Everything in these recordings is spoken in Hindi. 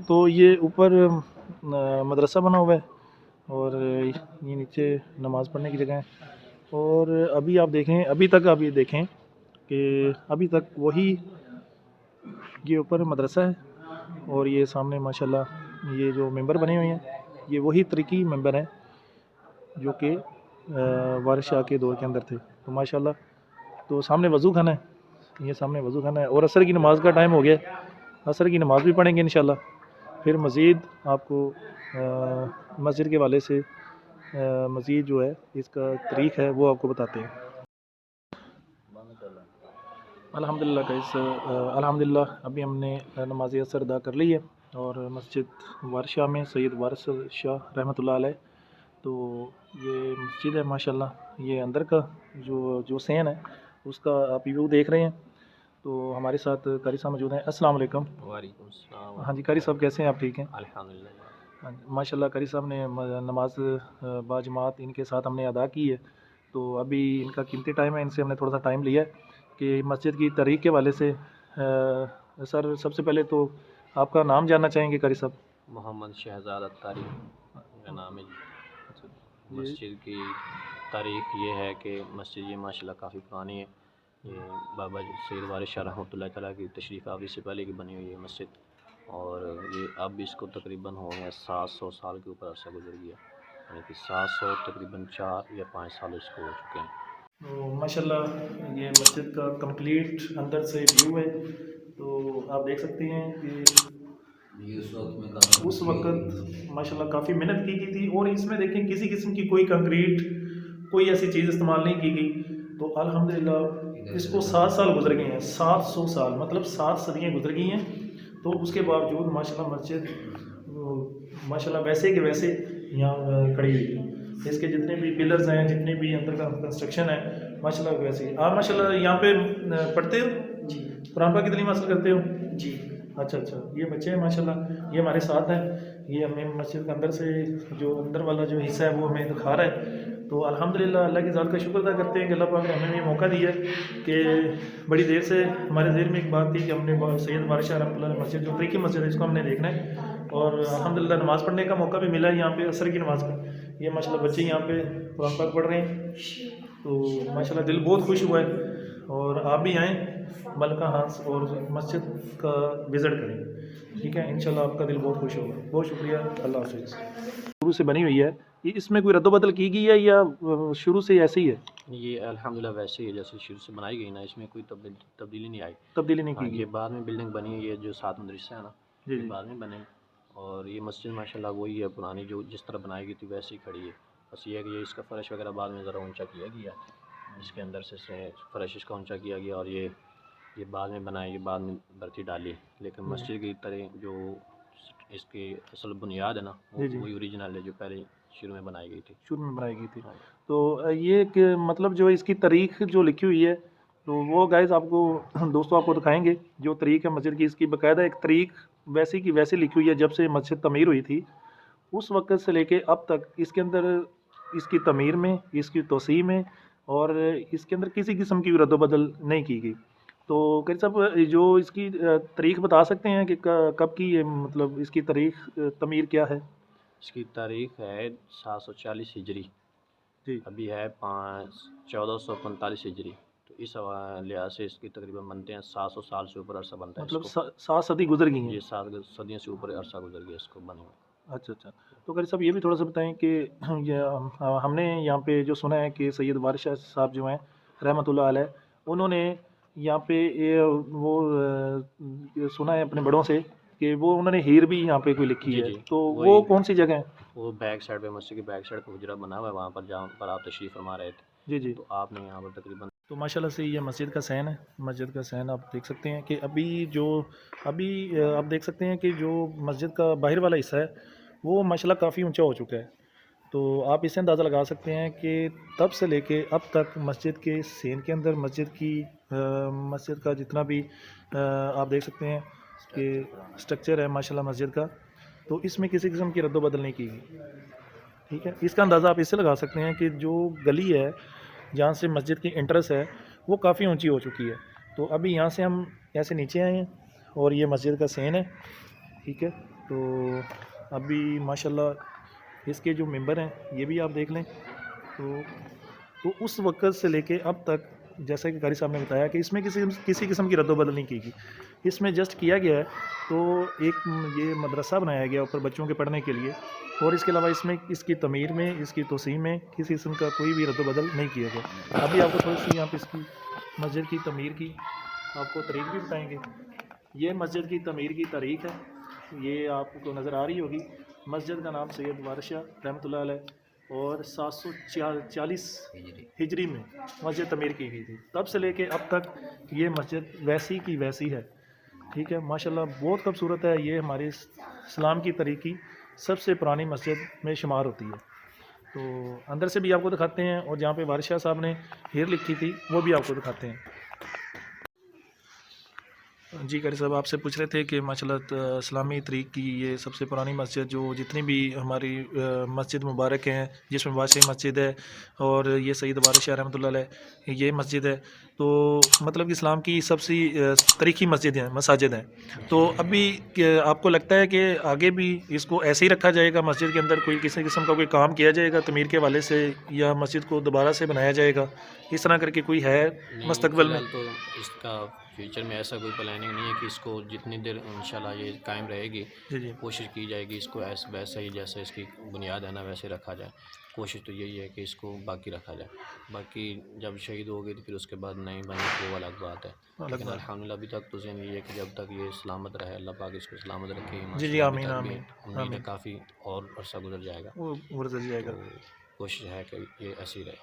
तो ये ऊपर मदरसा बना हुआ है और ये नीचे नमाज़ पढ़ने की जगह है। और अभी आप देखें, अभी तक आप ये देखें कि अभी तक वही ये ऊपर मदरसा है और ये सामने माशाल्लाह ये जो मेंबर बने हुए हैं ये वही तरीकी मेंबर हैं जो कि वारिस शाह के दौर के अंदर थे। तो माशाल्लाह, तो सामने वज़ू खाना है, ये सामने वज़ू खाना है और असर की नमाज़ का टाइम हो गया है। असर की नमाज़ भी पढ़ेंगे इंशाल्लाह। फिर मज़ीद आपको मस्जिद के हवाले से मज़ीद जो है इसका तरीक़ है वो आपको बताते हैं। अल्हम्दुलिल्लाह गाइस, अल्हम्दुलिल्लाह अभी हमने नमाज़ असर अदा कर ली है और मस्जिद वारिस शाह में सैयद वारिस शाह रहमतुल्लाह अलैह, तो ये मस्जिद है माशाल्लाह। ये अंदर का जो जो सेन है उसका आप व्यू देख रहे हैं। तो हमारे साथ कारी साहब मौजूद हैं। अस्सलाम वालेकुम। वालेकुम अस्सलाम। हाँ जी कारी साहब, कैसे हैं आप? ठीक हैं अल्हम्दुलिल्लाह। हाँ जी, माशाल्लाह कारी साहब ने नमाज बाजमात इनके साथ हमने अदा की है। तो अभी इनका कीमती टाइम है, इनसे हमने थोड़ा सा टाइम लिया है कि मस्जिद की तारीख़ के हवाले से सर सबसे पहले तो आपका नाम जानना चाहेंगे कारी साहब? मोहम्मद शहज़ाद अत्तारी मेरा नाम है जी। जी मस्जिद की तारीख़ ये है कि मस्जिद ये माशाल्लाह काफ़ी पुरानी है। ये बाबा सैयद वारिस शाह रहमतुल्लाह तआला की तशरीफ़ आवी से पहले की बनी हुई है मस्जिद, और ये अब इसको तकरीबन हो गया 700 साल के ऊपर अरसा गुजर गया, यानी कि 700 तकरीबन 4 या 5 साल इसको हो चुके हैं। तो माशाल्लाह ये मस्जिद का कंप्लीट अंदर से व्यू है। तो आप देख सकते हैं कि उस वक़्त माशाल्लाह काफ़ी मेहनत की गई थी और इसमें देखें किसी किस्म की कोई कंक्रीट कोई ऐसी चीज़ इस्तेमाल नहीं की गई। तो अल्हम्दुलिल्लाह इसको 7 साल गुजर गए हैं, 700 साल मतलब 7 सदियाँ गुजर गई हैं। तो उसके बावजूद माशाल्लाह मस्जिद माशाल्लाह वैसे के वैसे यहाँ खड़ी हुई है। इसके जितने भी पिलर्स हैं, जितने भी अंदर का कंस्ट्रक्शन है माशाल्लाह वैसे ही। आप माशाल्लाह यहाँ पे पढ़ते हो? जी। कुरान पाक की तालीम हासिल करते हो? जी। अच्छा अच्छा, ये बच्चे हैं माशाल्लाह, ये हमारे साथ हैं। ये हमें मस्जिद के अंदर से जो अंदर वाला जो हिस्सा है वो हमें दिखा रहा है। तो अल्हम्दुलिल्लाह अल्लाह की ज़ात का शुक्र अदा करते हैं कि अल्लाह पाक ने हमें भी मौका दिया है कि बड़ी देर से हमारे ज़हन में एक बात थी कि हमने सैयद वारिस शाह रहमतुल्लाह अलैह मस्जिद जो तरीकी मस्जिद है इसको हमने देखना है। और अल्हम्दुलिल्लाह नमाज़ पढ़ने का मौका भी मिला है यहाँ पे असर की नमाज़ का। ये माशाल्लाह बच्चे यहाँ पे कुरान पाक पढ़ रहे हैं। तो माशाल्लाह दिल बहुत खुश हुआ है। और आप भी आएँ मलका हांस और मस्जिद का विज़िट करें, ठीक है? इंशाल्लाह आपका दिल बहुत खुश होगा। बहुत शुक्रिया, अल्लाह हाफ़िज़। शुरू से बनी हुई है, ये इसमें कोई रद्द-बदल की गई है या शुरू से ऐसे ही है? ये अल्हम्दुलिल्लाह वैसे ही है जैसे शुरू से बनाई गई ना, इसमें कोई तब्दीली नहीं आई। तब्दीली नहीं हाँ, की ये गई। बाद में बिल्डिंग बनी है, ये जो 7 मदरसा है ना, जी, ये जी। बाद में बने। और ये मस्जिद माशाल्लाह वही है पुरानी, जो जिस तरह बनाई गई थी वैसे ही खड़ी है। बस ये है कि ये इसका फ़र्श वगैरह बाद में ज़रा ऊंचा किया गया, इसके अंदर से फ़र्श इसका ऊंचा किया गया, और ये बाद में बनाई, ये बाद में बर्ती डाली। लेकिन मस्जिद की तरह जो इसकी असल बुनियाद है ना, वो जी, जी। वही ओरिजिनल है जो पहले शुरू में बनाई गई थी। शुरू में बनाई गई थी। हाँ। तो ये कि मतलब जो इसकी तारीख़ जो लिखी हुई है, तो वो गाइज़ आपको दोस्तों आपको दिखाएँगे। जो तारीख़ है मस्जिद की, इसकी बाकायदा एक तारीख़ वैसी की वैसी लिखी हुई है जब से मस्जिद तमीर हुई थी, उस वक़्त से लेके अब तक इसके अंदर इसकी तमीर में, इसकी तोसीह में और इसके अंदर किसी किस्म की रद्द-बदल नहीं की गई। तो कारी साहब जो इसकी तारीख़ बता सकते हैं कि कब की ये मतलब इसकी तारीख़ तमीर क्या है? इसकी तारीख़ है 740 हिजरी, जी। अभी है 1445 हिजरी। तो इस लिहाज से इसकी तकरीबन बनते हैं 700 साल से ऊपर अरसा बनता है मतलब इसको। 7 सदी गुज़र गई हैं। ये 7 सदियों से ऊपर अरसा गुजर गया इसको बने हुए। अच्छा, अच्छा। तो कारी साहब ये भी थोड़ा-सा बताएँ कि ये हमने यहाँ पे जो सुना है कि सैयद वारिस शाह साहब जो हैं रहमतुल्लाह अलैह, उन्होंने यहाँ पे वो सुना है अपने बड़ों से कि वो उन्होंने हीर भी यहाँ पे कोई लिखी जी है, जी, तो वो वही कौन-सी जगह है? वो बैक साइड पे, मस्जिद की बैक साइड पे हुजरा बना हुआ है, वहाँ पर जहाँ पर आप तशरीफ़ फरमा रहे थे। जी, जी। तो आपने यहाँ पर तकरीबन तो माशाल्लाह से ये मस्जिद का सहन है। मस्जिद का सहन आप देख सकते हैं कि अभी आप देख सकते हैं कि जो मस्जिद का बाहर वाला हिस्सा है, वो माशाल्लाह काफ़ी ऊँचा हो चुका है। तो आप इससे अंदाज़ा लगा सकते हैं कि तब से लेके अब तक मस्जिद के सेन के अंदर मस्जिद का जितना भी आप देख सकते हैं कि स्ट्रक्चर है माशाल्लाह मस्जिद का, तो इसमें किसी किस्म की रद्द-बदल नहीं की गई। ठीक है? इसका अंदाज़ा आप इससे लगा सकते हैं कि जो गली है, जहाँ से मस्जिद की एंट्रेंस है, वो काफ़ी ऊँची हो चुकी है। तो अभी यहाँ से हम ऐसे नीचे आए हैं और ये मस्जिद का सेन है। ठीक है। तो अभी माशाल्लाह इसके जो मेंबर हैं ये भी आप देख लें। तो उस वक़्त से लेके अब तक जैसा कि कारी साहब ने बताया कि इसमें किसी किस्म की रद्द-बदल नहीं की गई। इसमें जस्ट किया गया है तो एक ये मदरसा बनाया गया ऊपर बच्चों के पढ़ने के लिए, और इसके अलावा इसमें इसकी तमीर में, इसकी तोसीह में किसी किस्म का कोई भी रद्द-बदल नहीं किया गया। अभी आपको थोड़ी-सी यहाँ पे इसकी मस्जिद की तमीर की आपको तारीख़ भी बताएँगे। ये मस्जिद की तमीर की तारीख़ है, ये आपको नज़र आ रही होगी। मस्जिद का नाम सैयद वारिस शाह रहमतुल्लाह अलैह, और 740 हिजरी में मस्जिद तमीर की गई थी। तब से लेके अब तक ये मस्जिद वैसी की वैसी है, ठीक है। माशाल्लाह बहुत खूबसूरत है। ये हमारे इस्लाम की तरीक़ की सबसे पुरानी मस्जिद में शुमार होती है। तो अंदर से भी आपको दिखाते हैं, और जहाँ पे वारिस शाह साहब ने हिर लिखी थी वो भी आपको दिखाते हैं। जी कारी साहब, आपसे पूछ रहे थे कि माशाल्लाह इस्लामी तरीक़ की ये सबसे पुरानी मस्जिद, जो जितनी भी हमारी मस्जिद मुबारक हैं, जिसमें वासी मस्जिद है और ये सैयद वारिस शाह रहमतुल्लाह अलैह ये मस्जिद है, तो मतलब कि इस्लाम की सबसे तरीक़ी मसाजिद हैं। तो अभी आपको लगता है कि आगे भी इसको ऐसे ही रखा जाएगा, मस्जिद के अंदर कोई किसी किस्म का कोई काम किया जाएगा तमीर के हवाले से, या मस्जिद को दोबारा से बनाया जाएगा, इस तरह करके कोई है मुस्तकबिल में? तो इसका फ्यूचर में ऐसा कोई प्लानिंग नहीं है कि इसको जितनी देर इंशाल्लाह ये कायम रहेगी, जी। कोशिश की जाएगी इसको वैसे ही जैसे इसकी बुनियाद है ना वैसे रखा जाए। कोशिश तो यही है कि इसको बाकी रखा जाए। बाकी जब शहीद हो गई तो फिर उसके बाद नहीं बनी तो वो अलग बात है। लेकिन अल्हम्दुलिल्लाह अभी तक तो ज़हन ये है कि जब तक ये सलामत रहे, अल्लाह पाक इसको सलामत रखे। जी आमीन आमीन उम्मीद है काफ़ी और अरसा गुजर जाएगा, वो गुजर जाएगा। तो कोशिश है कि ये ऐसी रहे।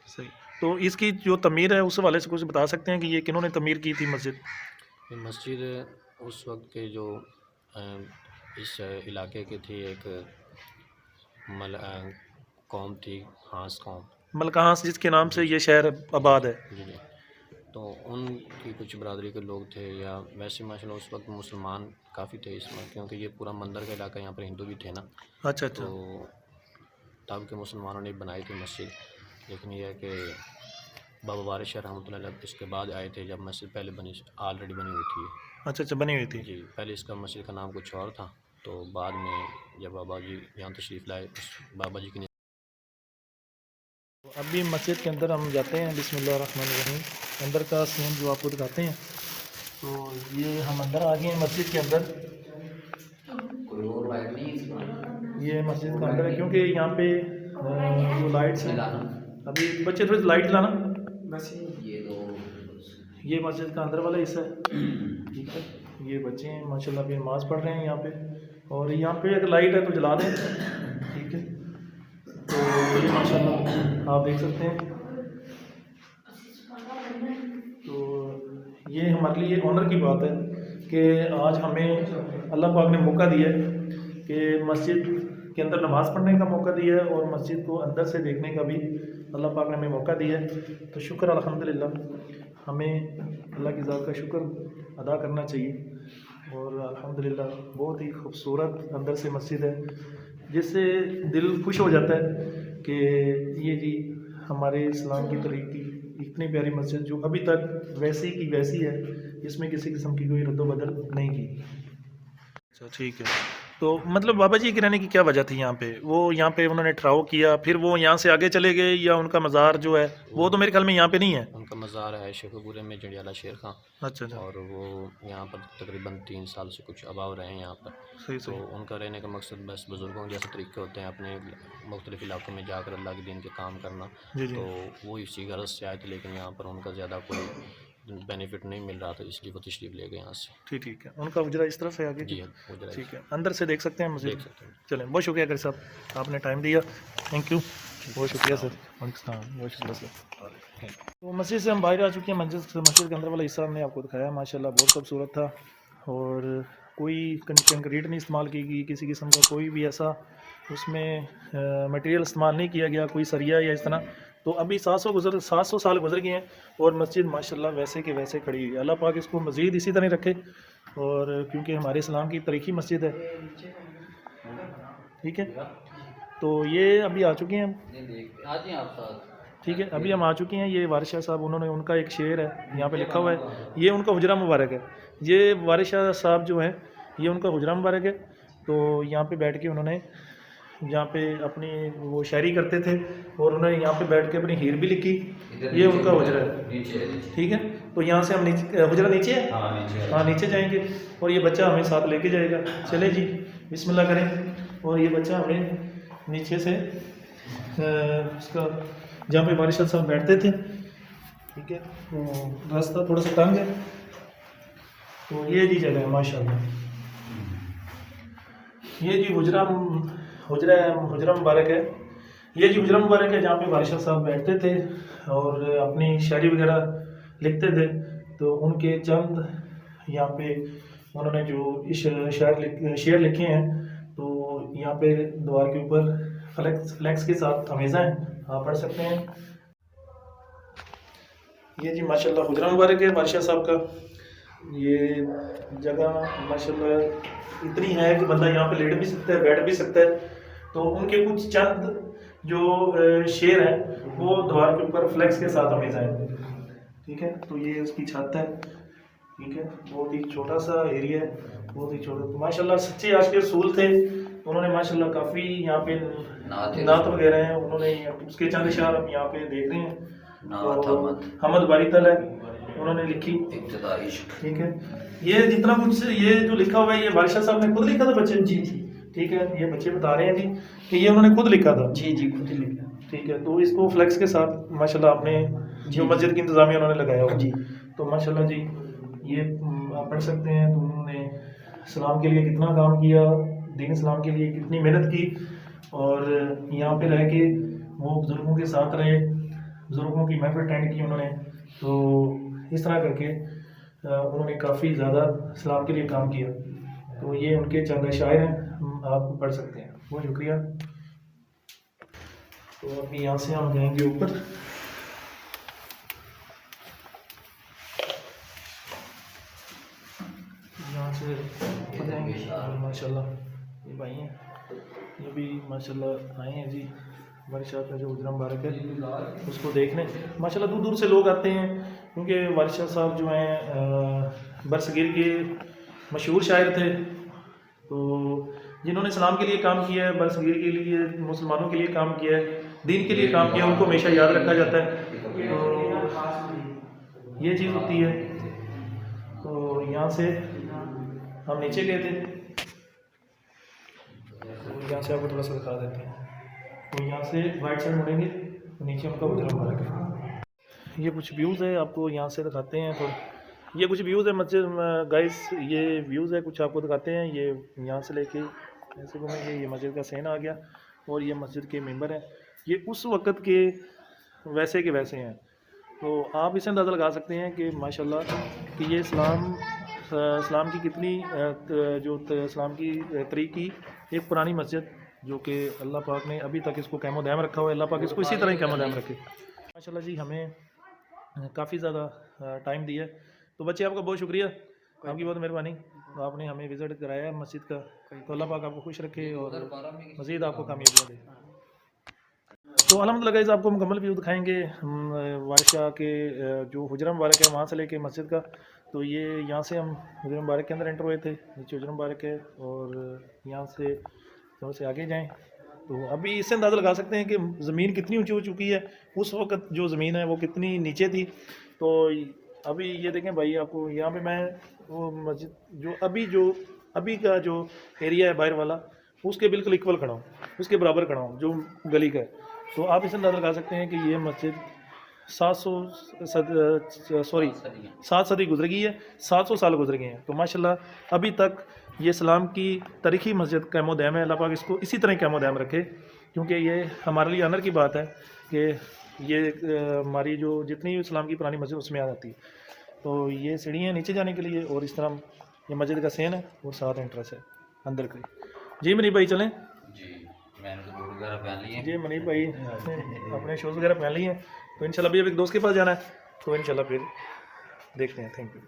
सही। तो इसकी जो तमीर है उस हवाले से कुछ बता सकते हैं कि ये किन्होंने तमीर की थी मस्जिद? ये मस्जिद उस वक्त के जो इस इलाके के थे, एक कौम थी, हाँस कौम, मलकाहास जिसके नाम से ये शहर आबाद है। जी। तो उनकी कुछ बरादरी के लोग थे, या वैसे माशाल्लाह उस वक्त मुसलमान काफ़ी थे इसमें, क्योंकि ये पूरा मंदिर का इलाका, यहाँ पर हिंदू भी थे ना। अच्छा। तो तब के मुसलमानों ने बनाई थी मस्जिद। लेकिन यह है कि बाबा वारिस शाह रहमतुल्लाह अलैह इसके बाद आए थे, जब मस्जिद पहले ऑलरेडी बनी हुई थी। अच्छा बनी हुई थी। जी, पहले इसका मस्जिद का नाम कुछ और था, तो बाद में जब बाबा जी यहाँ तशरीफ़ लाए, बाबा जी की अभी मस्जिद के अंदर हम जाते हैं, बिस्मिल्लाहिर्रहमानिर्रहीम। अंदर का सीन जो आपको दिखाते हैं। तो ये हम अंदर आ गए हैं मस्जिद के अंदर। ये मस्जिद का अंदर है, क्योंकि यहाँ पे जो लाइट्स हैं, अभी बच्चे थोड़ी लाइट लाना बस। ये मस्जिद का अंदर वाला हिस्सा है, ठीक है। ये बच्चे हैं माशाल्लाह भी नमाज़ पढ़ रहे हैं यहाँ पे, और यहाँ पे अगर लाइट है तो जला दें, ठीक है। तो ये माशाल्लाह आप देख सकते हैं। तो ये हमारे लिए ऑनर की बात है कि आज हमें अल्लाह पाक ने मौका दिया है कि मस्जिद के अंदर नमाज़ पढ़ने का मौका दिया है, और मस्जिद को अंदर से देखने का भी अल्लाह पाक ने हमें मौका दिया है। तो शुक्र अल्हम्दुलिल्लाह, हमें अल्लाह की ज़ात का शुक्र अदा करना चाहिए। और अल्हम्दुलिल्लाह बहुत ही खूबसूरत अंदर से मस्जिद है, जिससे दिल खुश हो जाता है कि ये जी हमारे इस्लाम की तरीक़ की इतनी प्यारी मस्जिद जो अभी तक वैसी की वैसी है, इसमें किसी किस्म की कोई रद्द-बदल नहीं की। अच्छा ठीक है। तो मतलब बाबा जी के रहने की क्या वजह थी यहाँ पे? वो यहाँ पे उन्होंने ठहराव किया, फिर वो यहाँ से आगे चले गए, या उनका मज़ार जो है वो तो मेरे ख्याल में यहाँ पे नहीं है? उनका मज़ार है शेखपुरे में, जंडियाला शेर खां। अच्छा। और वो यहाँ पर तकरीबन 3 साल से कुछ अबाव रहे हैं यहाँ पर। सही। तो उनका रहने का मकसद बस बुज़ुर्गों जैसे तरीके होते हैं, अपने मुख्तलिफ़ इलाकों में जाकर अल्लाह के दीन के काम करना। जी। तो वो इसी गरज से आए थे, लेकिन यहाँ पर उनका ज़्यादा कोई बेनिफिट नहीं मिल रहा था, इसलिए वो तशरीफ़ ले गए यहाँ से। ठीक है। उनका उजरा इस तरफ है आगे? जी उधर ठीक है। अंदर से देख सकते हैं मुझे? देख सकते हैं। चलें, बहुत शुक्रिया कारी साहब, आपने टाइम दिया, थैंक यू, बहुत शुक्रिया सर। बहुत शुक्रिया सर। तो मस्जिद से हम बाहर आ चुके हैं। मस्जिद के अंदर वाला हिस्सा हमने आपको दिखाया, माशाल्लाह बहुत खूबसूरत था, और कोई कंक्रीट नहीं इस्तेमाल की गई, किसी किस्म का कोई भी ऐसा उसमें मटेरियल इस्तेमाल नहीं किया गया, कोई सरिया या इस तरह। तो अभी 700 साल गुजर गए हैं, और मस्जिद माशाल्लाह वैसे के वैसे खड़ी हुई है। अल्लाह पाक इसको मज़ीद इसी तरह रखे, और क्योंकि हमारे इस्लाम की तरीक़ी मस्जिद है, ठीक है। तो ये अभी आ चुके हैं हम, ठीक है। अभी हम आ चुके हैं। ये वारिस शाह साहब, उन्होंने उनका एक शेर है यहाँ पे लिखा हुआ है, ये उनका हुजरा मुबारक है। ये वारिस शाह साहब जो हैं ये उनका हुजरा मुबारक है। तो यहाँ पे बैठ के उन्होंने यहाँ पे अपनी वो शायरी करते थे और उन्होंने यहाँ पे बैठ के अपनी हीर भी लिखी। ये उनका हुजरा है, ठीक है। तो यहाँ से हम नीचे, हुजरा नीचे है, हाँ नीचे जाएंगे और ये बच्चा हमें साथ लेके जाएगा। चले जी, बिस्मिल्लाह करें। और ये बच्चा हमें नीचे से उसका जहाँ पे वारिस साहब बैठते थे, ठीक है, तो रास्ता थोड़ा सा तंग है। तो ये जी जगह है माशाल्लाह, ये जी हुजरा मुबारक है। ये जी हुजरा मुबारक है जहाँ पे वारिस साहब बैठते थे और अपनी शायरी वगैरह लिखते थे। तो उनके चंद यहाँ पे उन्होंने जो शेर लिखे हैं, तो यहाँ पे दीवार के ऊपर फ्लैक्स के साथ हमेशा हैं, आप पढ़ सकते हैं। ये जी माशाल्लाह हुजरा मुबारक है बादशाह साहब का। ये जगह माशाल्लाह इतनी है कि बंदा यहाँ पे लेट भी सकता है, बैठ भी सकता है। तो उनके कुछ चंद जो शेर हैं वो दीवार के ऊपर फ्लैक्स के साथ हमेशा हैं, ठीक है। तो ये उसकी छत है, ठीक है, बहुत ही छोटा सा एरिया है, बहुत ही छोटा। तो माशाल्लाह सच्चे आज के रसूल थे, उन्होंने माशाल्लाह काफ़ी यहाँ पे नात वगैरह हैं, उन्होंने उसके चंद अशार हम यहाँ पे देख रहे हैं। तो हमद बारी तल है उन्होंने लिखी, ठीक है। ये जितना कुछ ये जो लिखा हुआ है ये बादशाह साहब ने खुद लिखा था बच्चे, जी जी, ठीक है। ये बच्चे बता रहे हैं जी कि ये उन्होंने खुद लिखा था, जी जी खुद लिखा, ठीक है। तो इसको फ्लैक्स के साथ माशाल्लाह आपने जो मस्जिद की इंतजामिया उन्होंने लगाया हुआ जी, तो माशाल्लाह जी ये आप पढ़ सकते हैं। तो उन्होंने इस्लाम के लिए कितना काम किया, दीन इस्लाम के लिए कितनी मेहनत की, और यहाँ पे रह के वो बुज़ुर्गों के साथ रहे, बुज़ुर्गों की महफिल अटेंड की उन्होंने। तो इस तरह करके उन्होंने काफ़ी ज़्यादा इस्लाम के लिए काम किया। तो ये उनके चंद शायर हैं, आप पढ़ सकते हैं। बहुत शुक्रिया। तो अभी यहाँ से हम जाएंगे ऊपर। यहाँ से माशाल्लाह ये भाई हैं, ये भी माशाल्लाह आए हैं जी वारिस साहब का जो हुजरा मुबारक है उसको देखने। माशाल्लाह दूर दूर से लोग आते हैं, क्योंकि वारिस साहब जो हैं बरसगीर के मशहूर शायर थे। तो जिन्होंने इस्लाम के लिए काम किया है, बरसगीर के लिए, मुसलमानों के लिए काम किया है, दीन के लिए काम किया, उनको हमेशा याद रखा जाता है। तो ये चीज़ होती है। तो यहाँ से हम नीचे गए थे, तो यहाँ से आपको थोड़ा सा दिखा देते हैं। तो यहाँ से राइट साइड मुड़ेंगे तो नीचे उनका हुजरा मुबारक है। ये कुछ व्यूज़ है, आपको यहाँ से दिखाते हैं। तो ये कुछ व्यूज़ है मस्जिद गाइस, ये व्यूज़ है कुछ आपको दिखाते हैं। ये यहाँ से लेके ऐसे घूमेंगे, ये मस्जिद का सेन आ गया और ये मस्जिद के मेंबर हैं। ये उस वक़्त के वैसे के वैसे हैं। तो आप इसे अंदाज़ा लगा सकते हैं कि माशाल्लाह कि ये इस्लाम की कितनी जो इस्लाम की तरीक़ की एक पुरानी मस्जिद, जो कि अल्लाह पाक ने अभी तक इसको क़ायम दायम रखा हुआ है। अल्लाह पाक इसको इसी तरह ही क़ायम दायम रखे माशाल्लाह जी। हमें काफ़ी ज़्यादा टाइम दिया, तो बच्चे आपका बहुत शुक्रिया, आपकी बहुत मेहरबानी। तो आपने हमें विज़िट कराया है मस्जिद का, तो अल्लाह पाक आपको खुश रखे और मज़ीद आपको कामयाबियाँ दे। तो अल्हम्दुलिल्लाह गाइस आपको मुकम्मल व्यू दिखाएंगे वारिस शाह के जो हुजरा मुबारक है वहाँ से लेके मस्जिद का। तो ये यहाँ से हम हुजरा मुबारक के अंदर एंटर हुए थे, नीचे हुजरा मुबारक है, और यहाँ से थोड़ा से आगे जाएं तो अभी इससे अंदाज़ा लगा सकते हैं कि ज़मीन कितनी ऊंची हो चुकी है। उस वक्त जो ज़मीन है वो कितनी नीचे थी। तो अभी ये देखें भाई, आपको यहाँ पे मैं वो मस्जिद जो अभी का जो एरिया है बाहर वाला, उसके बिल्कुल इक्वल खड़ा हूँ, उसके बराबर खड़ा हूँ जो गली का है। तो आप इसे अंदाज़ा लगा सकते हैं कि ये मस्जिद 7 सदी गुजर गई है, 700 साल गुजर गए हैं। तो माशाल्लाह अभी तक ये इस्लाम की तारीख़ी मस्जिद क़ायम दायम है। अल्लाह पाक इसको इसी तरह क़ायम दायम रखे, क्योंकि ये हमारे लिए ऑनर की बात है कि ये हमारी जो जितनी इस्लाम की पुरानी मस्जिद उसमें आ जाती है। तो ये सीढ़ियाँ नीचे जाने के लिए, और इस तरह ये मस्जिद का सेन है और 7 एंट्रेंस है अंदर की। जी मनीप भाई चलें जी, मैंने तो बूट वगैरह पहन लिए जी, मनीप भाई अपने शूज़ वगैरह पहन लिए हैं। तो इंशाल्लाह अभी एक दोस्त के पास जाना है, तो इंशाल्लाह फिर देखते हैं। Thank you.